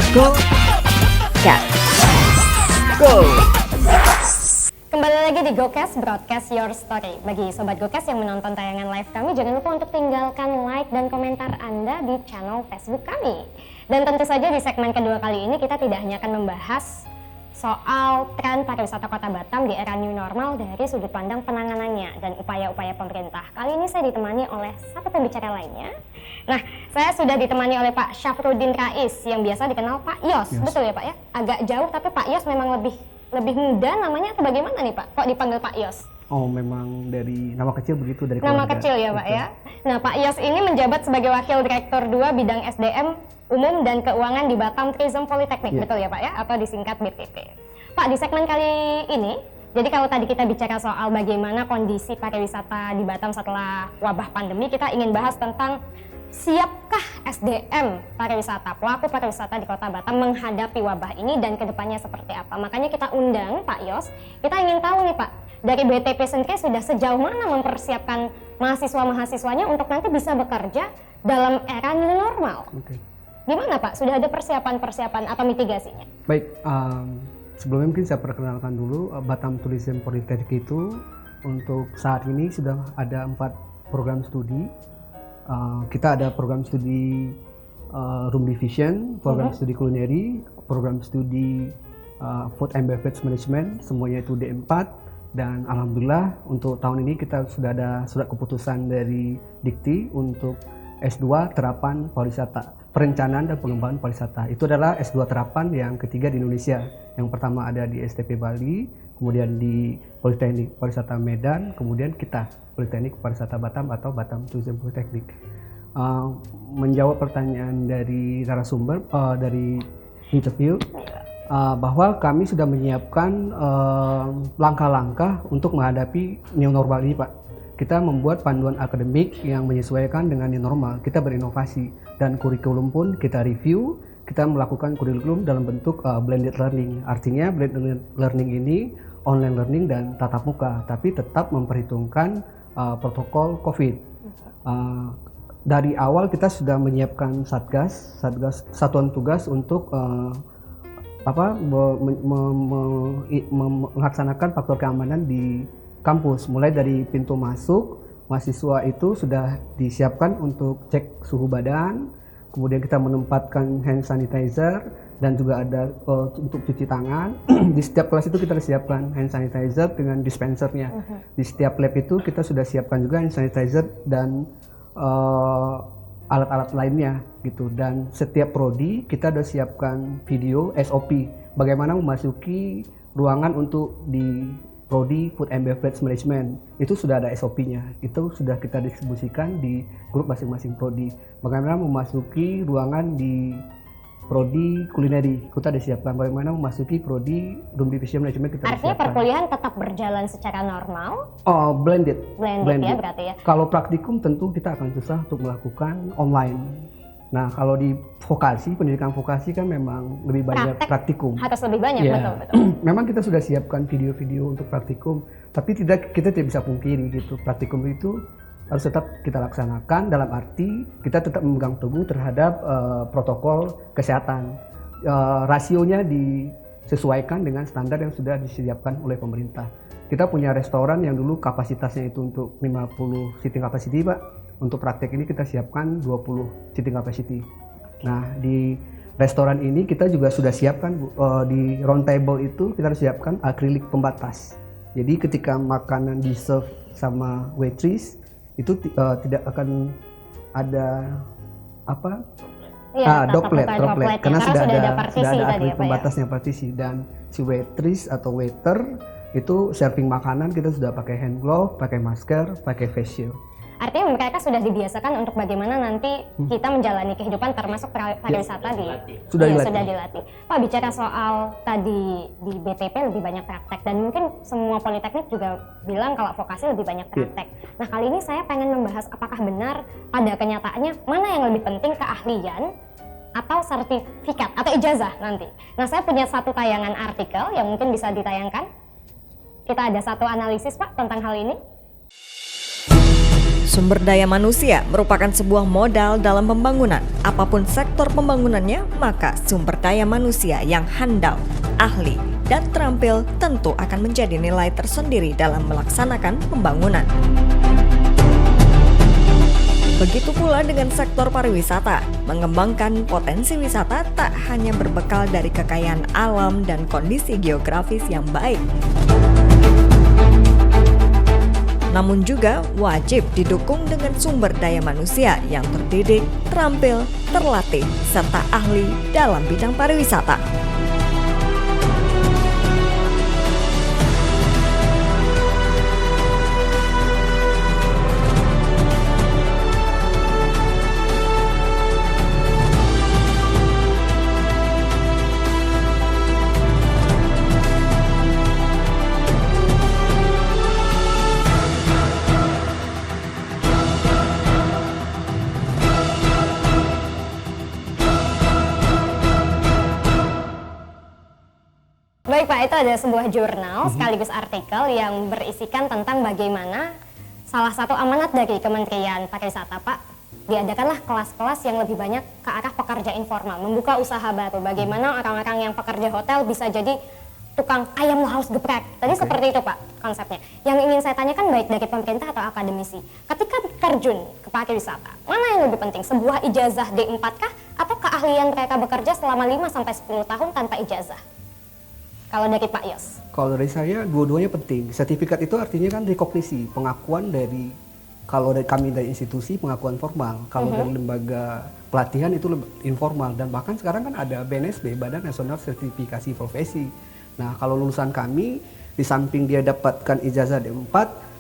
Go Cat. Go. Kembali lagi di GoCast, Broadcast Your Story. Bagi Sobat GoCast yang menonton tayangan live kami, jangan lupa untuk tinggalkan like dan komentar Anda di channel Facebook kami. Dan tentu saja di segmen kedua kali ini kita tidak hanya akan membahas soal tren pariwisata Kota Batam di era new normal dari sudut pandang penanganannya dan upaya-upaya pemerintah. Kali ini saya ditemani oleh satu pembicara lainnya. Nah, saya sudah ditemani oleh Pak Syafruddin Rais yang biasa dikenal Pak Yos. Betul ya Pak ya? Agak jauh tapi Pak Yos memang lebih muda namanya atau bagaimana nih Pak? Kok dipanggil Pak Yos? Oh, memang dari nama kecil begitu, dari Nama keluarga. kecil ya Pak Betul. ya. Nah, Pak Yos ini menjabat sebagai Wakil Direktur 2 Bidang SDM Umum dan Keuangan di Batam Tourism Polytechnic, Iya. betul ya Pak ya? Atau disingkat BTP. Pak, di segmen kali ini, jadi kalau tadi kita bicara soal bagaimana kondisi pariwisata di Batam setelah wabah pandemi, kita ingin bahas tentang siapkah SDM pariwisata, pelaku pariwisata di Kota Batam menghadapi wabah ini dan kedepannya seperti apa. Makanya kita undang Pak Yos, kita ingin tahu nih Pak, dari BTP sendiri sudah sejauh mana mempersiapkan mahasiswa-mahasiswanya untuk nanti bisa bekerja dalam era new normal. Oke. Gimana Pak, sudah ada persiapan-persiapan atau mitigasinya? Baik, sebelumnya mungkin saya perkenalkan dulu Batam Tourism Polytechnic itu untuk saat ini sudah ada 4 program studi. Kita ada program studi Room Division, program studi Culinary, program studi Food and Beverage Management, semuanya itu D4. Dan alhamdulillah untuk tahun ini kita sudah ada surat keputusan dari Dikti untuk S2 terapan pariwisata, perencanaan dan pengembangan pariwisata. Itu adalah S2 terapan yang ketiga di Indonesia. Yang pertama ada di STP Bali, kemudian di Politeknik Pariwisata Medan, kemudian kita Politeknik Pariwisata Batam atau Batam Tourism Polytechnic. Menjawab pertanyaan dari narasumber dari interview, bahwa kami sudah menyiapkan langkah-langkah untuk menghadapi new normal ini, Pak. Kita membuat panduan akademik yang menyesuaikan dengan new normal. Kita berinovasi dan kurikulum pun kita review. Kita melakukan kurikulum dalam bentuk blended learning. Artinya blended learning ini online learning dan tatap muka, tapi tetap memperhitungkan protokol COVID. Dari awal kita sudah menyiapkan satgas satuan tugas untuk melaksanakan faktor keamanan di kampus. Mulai dari pintu masuk, mahasiswa itu sudah disiapkan untuk cek suhu badan, kemudian kita menempatkan hand sanitizer dan juga ada untuk cuci tangan. Di setiap kelas itu kita siapkan hand sanitizer dengan dispensernya. Di setiap lab itu kita sudah siapkan juga hand sanitizer dan alat-alat lainnya gitu. Dan setiap prodi kita sudah siapkan video SOP bagaimana memasuki ruangan untuk di Prodi Food and Beverage Management. Itu sudah ada SOP-nya. Itu sudah kita distribusikan di grup masing-masing prodi. Bagaimana memasuki ruangan di Prodi Culinary, kita disiapkan. Bagaimana memasuki Prodi Room Division Management, kita Artinya disiapkan. perkuliahan tetap berjalan secara normal? Oh, blended Ya berarti ya? Kalau praktikum tentu kita akan susah untuk melakukan online. Nah, kalau di vokasi, pendidikan vokasi kan memang lebih banyak praktikum. Harus lebih banyak, Ya. betul. Memang kita sudah siapkan video-video untuk praktikum, tapi kita tidak bisa pungkiri gitu. Praktikum itu harus tetap kita laksanakan dalam arti kita tetap memegang teguh terhadap protokol kesehatan. Rasionya disesuaikan dengan standar yang sudah disiapkan oleh pemerintah. Kita punya restoran yang dulu kapasitasnya itu untuk 50 seating capacity, Pak. Untuk praktek ini kita siapkan 20 seating capacity. Nah, di restoran ini kita juga sudah siapkan di round table itu kita harus siapkan akrilik pembatas. Jadi ketika makanan di serve sama waitress itu tidak akan ada droplet karena sudah ada akrilik pembatasnya, partisi. Dan si waitress atau waiter itu serving makanan kita sudah pakai hand glove, pakai masker, pakai face shield. Artinya mereka sudah dibiasakan untuk bagaimana nanti kita menjalani kehidupan termasuk pariwisata sudah dilatih. Pak, bicara soal tadi di BTP lebih banyak praktek dan mungkin semua politeknik juga bilang kalau vokasi lebih banyak praktek. Nah, kali ini saya pengen membahas apakah benar pada kenyataannya mana yang lebih penting, keahlian atau sertifikat atau ijazah nanti. Nah, saya punya satu tayangan artikel yang mungkin bisa ditayangkan. Kita ada satu analisis Pak tentang hal ini. Sumber daya manusia merupakan sebuah modal dalam pembangunan. Apapun sektor pembangunannya, maka sumber daya manusia yang handal, ahli, dan terampil tentu akan menjadi nilai tersendiri dalam melaksanakan pembangunan. Begitu pula dengan sektor pariwisata. Mengembangkan potensi wisata tak hanya berbekal dari kekayaan alam dan kondisi geografis yang baik, namun juga wajib didukung dengan sumber daya manusia yang terdidik, terampil, terlatih, serta ahli dalam bidang pariwisata. Baik Pak, itu ada sebuah jurnal sekaligus artikel yang berisikan tentang bagaimana salah satu amanat dari Kementerian Pariwisata Pak, diadakanlah kelas-kelas yang lebih banyak ke arah pekerja informal, membuka usaha baru, bagaimana orang-orang yang pekerja hotel bisa jadi tukang ayam laos geprek. Tadi seperti itu Pak konsepnya. Yang ingin saya tanyakan baik dari pemerintah atau akademisi, ketika terjun ke pariwisata, mana yang lebih penting? Sebuah ijazah D4 kah? Atau keahlian mereka bekerja selama 5-10 tahun tanpa ijazah? Kalau dari Pak Yos? Kalau dari saya, dua-duanya penting. Sertifikat itu artinya kan rekognisi, pengakuan dari, kalau dari kami dari institusi, pengakuan formal. Kalau dari lembaga pelatihan itu informal. Dan bahkan sekarang kan ada BNSB, Badan Nasional Sertifikasi Profesi. Nah, kalau lulusan kami, di samping dia dapatkan ijazah D4,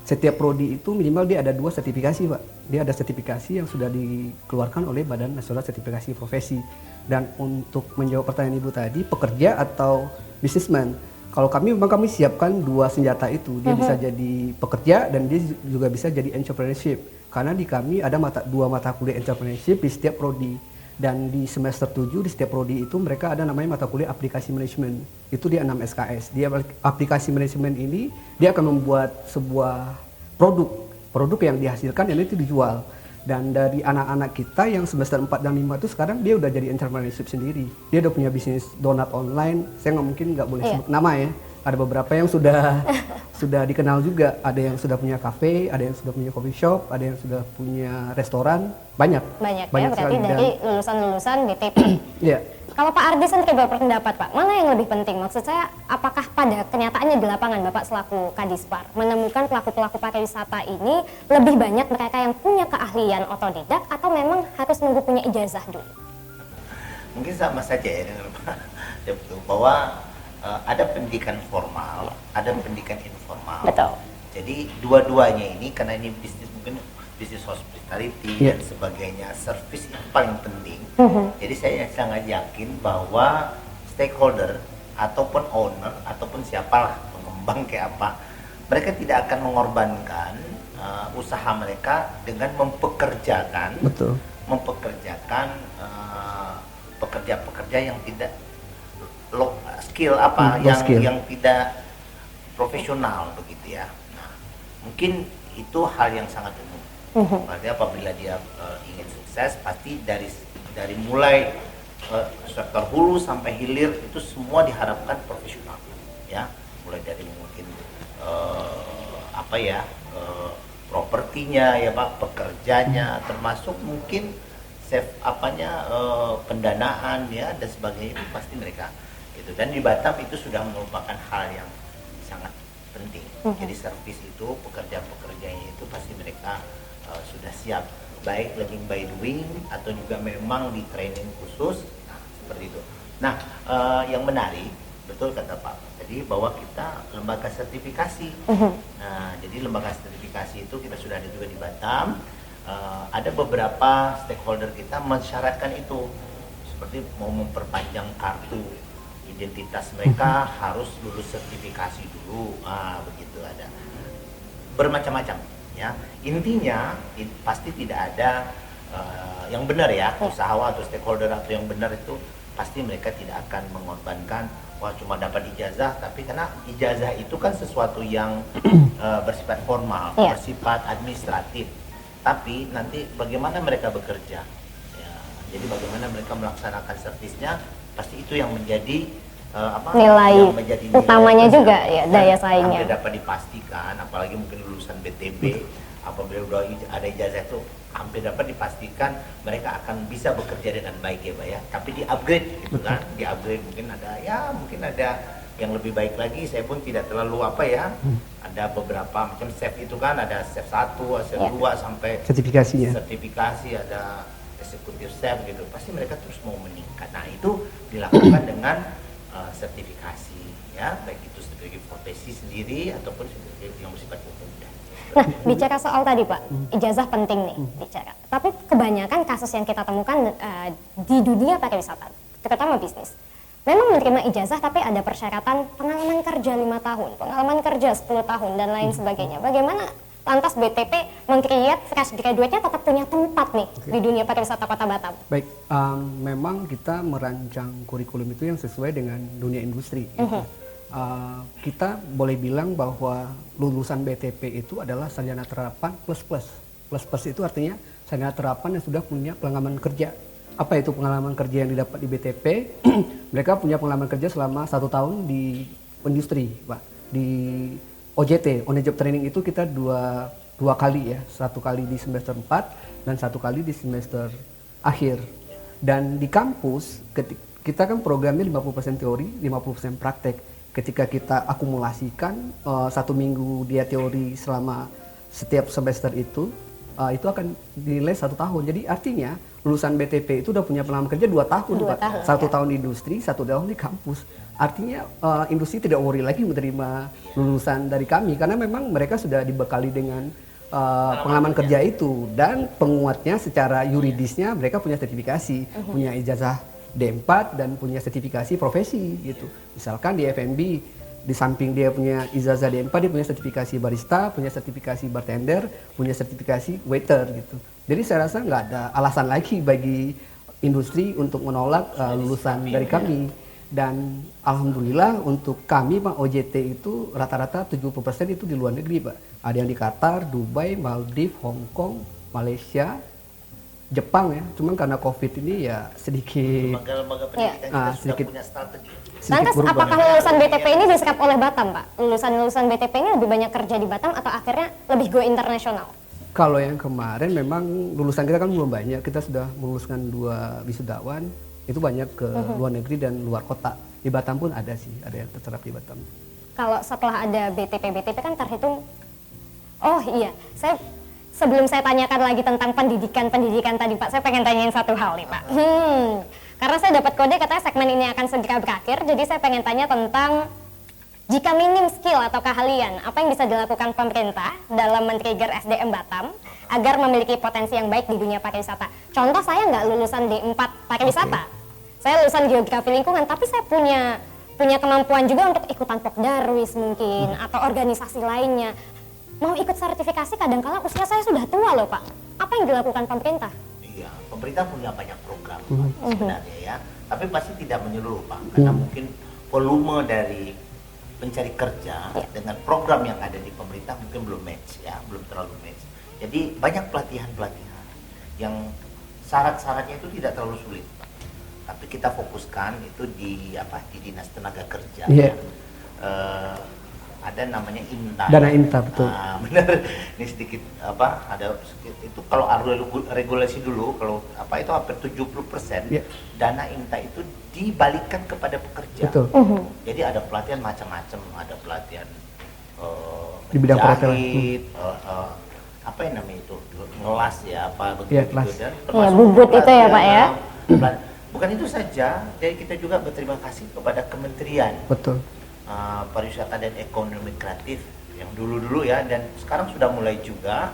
setiap prodi itu minimal dia ada 2 sertifikasi, Pak. Dia ada sertifikasi yang sudah dikeluarkan oleh Badan Nasional Sertifikasi Profesi. Dan untuk menjawab pertanyaan Ibu tadi, pekerja atau businessman. Kalau memang kami siapkan 2 senjata itu. Dia bisa jadi pekerja dan dia juga bisa jadi entrepreneurship. Karena di kami ada 2 mata kuliah entrepreneurship di setiap prodi. Dan di semester 7 di setiap prodi itu mereka ada namanya mata kuliah aplikasi manajemen. Itu dia 6 SKS. Dia aplikasi manajemen ini dia akan membuat sebuah produk yang dihasilkan yang itu dijual. Dan dari anak-anak kita yang semester 4 dan 5 itu sekarang dia udah jadi entrepreneurship sendiri. Dia udah punya bisnis donat online. Saya nggak boleh sebut nama ya. Ada beberapa yang sudah dikenal juga. Ada yang sudah punya kafe, ada yang sudah punya coffee shop, ada yang sudah punya restoran. Banyak ya, berarti dari lulusan-lulusan BTP. Iya. Kalau Pak Ardi sendiri berpendapat Pak, mana yang lebih penting? Maksud saya, apakah pada kenyataannya di lapangan Bapak selaku Kadispar menemukan pelaku-pelaku pariwisata ini lebih banyak mereka yang punya keahlian otodidak atau memang harus nunggu punya ijazah dulu? Mungkin sama saja ya dengan Pak, bahwa ada pendidikan formal, ada pendidikan informal. Betul. Jadi dua-duanya ini karena ini bisnis, mungkin bisnis hospitality dan sebagainya, service yang paling penting. Jadi saya sangat yakin bahwa stakeholder ataupun owner ataupun siapalah pengembang kayak apa, mereka tidak akan mengorbankan usaha mereka dengan mempekerjakan pekerja-pekerja yang tidak low skill yang tidak profesional begitu ya. Nah, mungkin itu hal yang sangat umum. Berarti apabila dia ingin sukses, pasti dari mulai sektor hulu sampai hilir itu semua diharapkan profesional, ya. Mulai dari mungkin propertinya ya Pak, pekerjanya, termasuk mungkin pendanaan ya dan sebagainya, itu pasti mereka itu. Dan di Batam itu sudah merupakan hal yang sangat penting. Jadi servis itu, pekerja-pekerjanya itu pasti mereka sudah siap, baik learning by doing atau juga memang di training khusus. Nah, seperti itu. Nah, yang menarik, betul kata Pak tadi, bahwa kita lembaga sertifikasi. Nah, jadi lembaga sertifikasi itu kita sudah ada juga di Batam. Ada beberapa stakeholder kita mensyaratkan itu, seperti mau memperpanjang kartu identitas mereka harus lulus sertifikasi dulu, begitu ada bermacam-macam. Ya, intinya pasti tidak ada yang benar ya, usahawan atau stakeholder atau yang benar itu pasti mereka tidak akan mengorbankan cuma dapat ijazah, tapi karena ijazah itu kan sesuatu yang bersifat formal, bersifat administratif. tapi nanti bagaimana mereka bekerja ya, jadi bagaimana mereka melaksanakan servisnya, pasti itu yang menjadi nilai yang menjadi utamanya nilai juga ya, daya saingnya. hampir dapat dipastikan, apalagi mungkin lulusan BTB apabila udah ada ijazah itu hampir dapat dipastikan mereka akan bisa bekerja dengan baik ya Pak ya, tapi di upgrade gitu kan, di upgrade mungkin ada yang lebih baik lagi. Saya pun tidak terlalu ada beberapa macam chef itu kan, ada chef 1, chef 2 sampai sertifikasi, ada eksekutif chef gitu, pasti mereka terus mau meningkat. Nah itu dilakukan dengan sertifikasi ya, baik itu sertifikasi profesi sendiri ataupun sertifikasi yang bersifat umum. Nah, bicara soal tadi Pak, ijazah penting nih bicara. Tapi kebanyakan kasus yang kita temukan di dunia pariwisata, terutama bisnis, memang menerima ijazah tapi ada persyaratan pengalaman kerja 5 tahun, pengalaman kerja 10 tahun dan lain sebagainya. Bagaimana lantas BTP meng-create fresh graduate-nya tetap punya tempat nih di dunia pariwisata Kota Batam? Baik, memang kita merancang kurikulum itu yang sesuai dengan dunia industri. Kita boleh bilang bahwa lulusan BTP itu adalah sarjana terapan plus plus. Plus plus itu artinya sarjana terapan yang sudah punya pengalaman kerja. Apa itu pengalaman kerja yang didapat di BTP? Mereka punya pengalaman kerja selama 1 tahun di industri, Pak. Di OJT, on the job training itu kita dua kali ya, 1 kali di semester 4 dan 1 kali di semester akhir. Dan di kampus kita kan programnya 50% teori, 50% praktek. Ketika kita akumulasikan 1 minggu dia teori selama setiap semester itu akan dinilai 1 tahun. Jadi artinya lulusan BTP itu udah punya pengalaman kerja 2 tahun, Pak. 1 tahun di industri, 1 tahun di kampus. Artinya industri tidak worry lagi menerima lulusan dari kami karena memang mereka sudah dibekali dengan pengalaman kerja itu, dan penguatnya secara yuridisnya mereka punya sertifikasi, punya ijazah D4 dan punya sertifikasi profesi gitu. Misalkan di F&B, di samping dia punya ijazah D4, dia punya sertifikasi barista, punya sertifikasi bartender, punya sertifikasi waiter gitu. Jadi saya rasa nggak ada alasan lagi bagi industri untuk menolak lulusan dari kami. Dan alhamdulillah untuk kami Pak, OJT itu rata-rata 70% itu di luar negeri Pak. Ada yang di Qatar, Dubai, Maldives, Hong Kong, Malaysia, Jepang ya. Cuman karena COVID ini ya sedikit lembaga pendidikan kita sedikit sudah punya strategi. Lantas apakah lulusan BTP ini diserap oleh Batam Pak? Lulusan BTP ini lebih banyak kerja di Batam atau akhirnya lebih go internasional? Kalau yang kemarin memang lulusan kita kan belum banyak. Kita sudah meluluskan 2 wisudawan. Itu banyak ke luar negeri dan luar kota. Di Batam pun ada sih, ada yang terserap di Batam. Kalau setelah ada BTP kan terhitung, oh iya, sebelum saya tanyakan lagi tentang pendidikan tadi Pak, saya pengen tanyain satu hal nih Pak. Karena saya dapat kode katanya segmen ini akan segera berakhir, jadi saya pengen tanya tentang jika minim skill atau keahlian, apa yang bisa dilakukan pemerintah dalam men-trigger SDM Batam agar memiliki potensi yang baik di dunia pariwisata. Contoh saya nggak lulusan D4 pariwisata. Saya lulusan geografi lingkungan, tapi saya punya kemampuan juga untuk ikutan Pokdarwis mungkin atau organisasi lainnya. Mau ikut sertifikasi kadang-kala usia saya sudah tua loh Pak. Apa yang dilakukan pemerintah? Iya, pemerintah punya banyak program sebenarnya ya. Tapi pasti tidak menyeluruh Pak, karena mungkin volume dari pencari kerja dengan program yang ada di pemerintah mungkin belum match ya, belum terlalu match. Jadi banyak pelatihan-pelatihan yang syarat-syaratnya itu tidak terlalu sulit. Tapi kita fokuskan itu di Dinas Tenaga Kerja. Yeah. Ada namanya INTA. Dana INTA betul. Benar. Ini sedikit ada itu kalau regulasi dulu kalau itu hampir 70% dana INTA itu dibalikan kepada pekerja. Betul. Jadi ada pelatihan macam-macam, ada pelatihan di bidang perhotelan. Apa yang namanya itu? Ngelas ya, begitu dan bubut itu ya Pak ya. Bukan itu saja, jadi kita juga berterima kasih kepada Kementerian Pariwisata dan Ekonomi Kreatif yang dulu-dulu ya, dan sekarang sudah mulai juga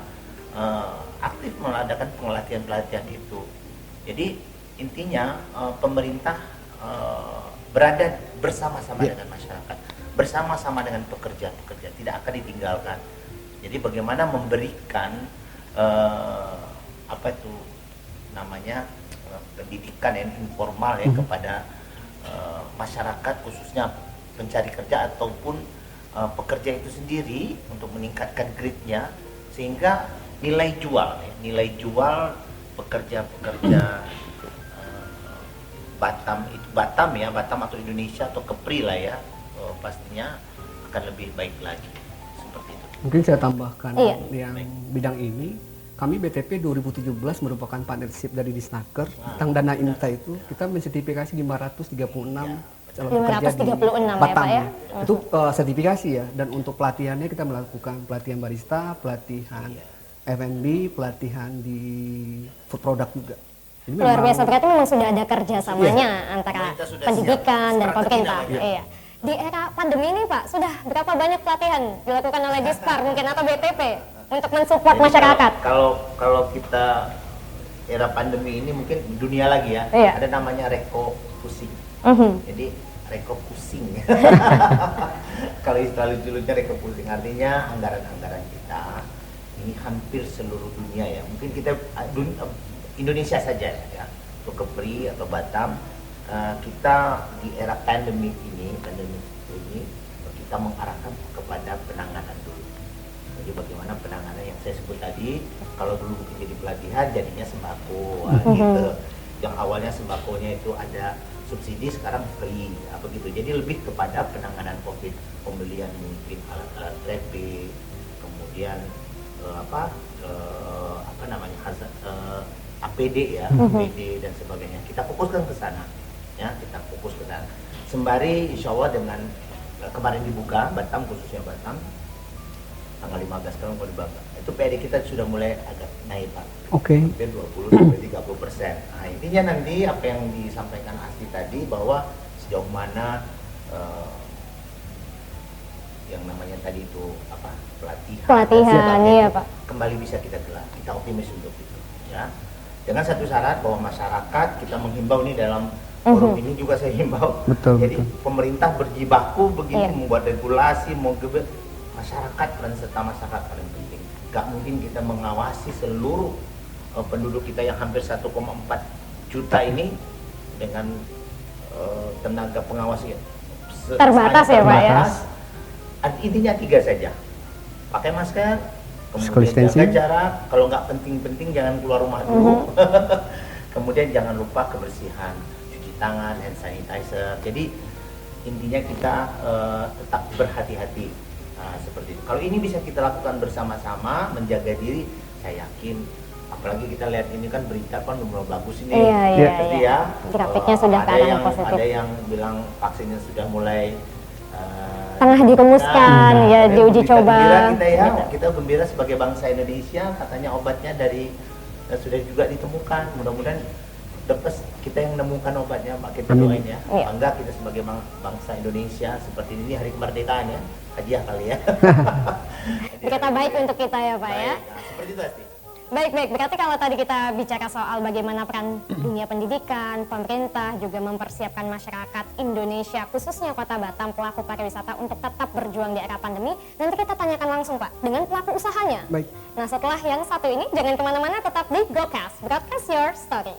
aktif mengadakan pelatihan-pelatihan itu. Jadi intinya pemerintah berada bersama-sama dengan masyarakat, bersama-sama dengan pekerja-pekerja, tidak akan ditinggalkan. Jadi bagaimana memberikan pendidikan yang informal ya kepada masyarakat, khususnya pencari kerja ataupun pekerja itu sendiri untuk meningkatkan grade-nya, sehingga nilai jual pekerja-pekerja Batam atau Indonesia atau Kepri lah ya, pastinya akan lebih baik lagi seperti itu. Mungkin saya tambahkan Iya. yang bidang ini, kami BTP 2017 merupakan partnership dari Disnaker tentang dana INTA itu kita mensertifikasi 536 calon pekerja di 536 ya, Batam. Pak, ya? Itu sertifikasi ya, dan untuk pelatihannya kita melakukan pelatihan barista, pelatihan F&B, pelatihan di food product juga. Jadi Luar memang- biasa, berarti memang sudah ada kerjasamanya antara Pemerintah sudah pendidikan siap. dan Strategi pemerintah. namanya. Iya. Di era pandemi ini Pak, sudah berapa banyak pelatihan dilakukan oleh Dispar mungkin atau BTP untuk mensupport Jadi masyarakat? Kalau kita era pandemi ini mungkin dunia lagi ya, Iya. ada namanya reko pusing. Jadi reko pusing. Kalau istilah lucu-lucunya reko pusing artinya anggaran-anggaran kita ini hampir seluruh dunia ya. Mungkin kita Indonesia saja ya, untuk Kepri atau Batam, kita di era pandemi ini kita mengarahkan kepada penanganan dulu. Jadi bagaimana penanganan yang saya sebut tadi, kalau dulu mungkin jadi pelatihan jadinya sembako gitu. Yang awalnya sembakonya itu ada subsidi, sekarang free begitu. Jadi lebih kepada penanganan COVID, pembelian mungkin alat-alat rapid, kemudian APD ya, APD dan sebagainya. Kita fokuskan ke sana, ya kita fokus ke sana. Sembari insya Allah dengan kemarin dibuka Batam, khususnya Batam, tanggal 15 kalau dibuka, itu PD kita sudah mulai agak naik Pak. Oke. Hampir 20-30%. Nah intinya nanti apa yang disampaikan Asti tadi bahwa sejauh mana yang namanya tadi itu pelatihan dan sebagainya, Iya Pak. kembali bisa kita gelar. Kita optimis untuk itu ya. Dengan satu syarat bahwa masyarakat kita menghimbau nih dalam forum ini juga saya himbau. Betul, Jadi betul. pemerintah berjibaku begini Iya. membuat regulasi, masyarakat peran serta masyarakat paling penting. Gak mungkin kita mengawasi seluruh penduduk kita yang hampir 1,4 juta ini dengan tenaga pengawas Terbatas ya, Pak, ya? Intinya 3 saja, pakai masker, Physical kemudian jaga distancing. jarak, kalau nggak penting-penting jangan keluar rumah dulu. Kemudian jangan lupa kebersihan, cuci tangan, hand sanitizer. Jadi intinya kita tetap berhati-hati. Nah, seperti itu. Kalau ini bisa kita lakukan bersama-sama, menjaga diri, saya yakin. Apalagi kita lihat ini kan berita kan belum bagus ini. Iya. Jadi ya, Grafiknya sudah ke ada arah yang positif. ada yang bilang vaksinnya sudah mulai Tengah dirumuskan, ya ada diuji berita coba. gembira kita ya, kita gembira sebagai bangsa Indonesia, katanya obatnya sudah juga ditemukan. Mudah-mudahan dapat kita yang menemukan obatnya, Pak, kita Amin. doain ya. Iya. Bangga kita sebagai bangsa Indonesia seperti ini hari kemerdekaan ya. Hadiah kali ya. Berita baik untuk kita ya Pak ya. Baik, nah, seperti itu Asti. Baik, berarti kalau tadi kita bicara soal bagaimana peran dunia pendidikan, pemerintah juga mempersiapkan masyarakat Indonesia, khususnya Kota Batam, pelaku pariwisata untuk tetap berjuang di era pandemi, nanti kita tanyakan langsung Pak, dengan pelaku usahanya. Baik. Nah setelah yang satu ini, jangan kemana-mana, tetap di GoCast, Broadcast Your Story.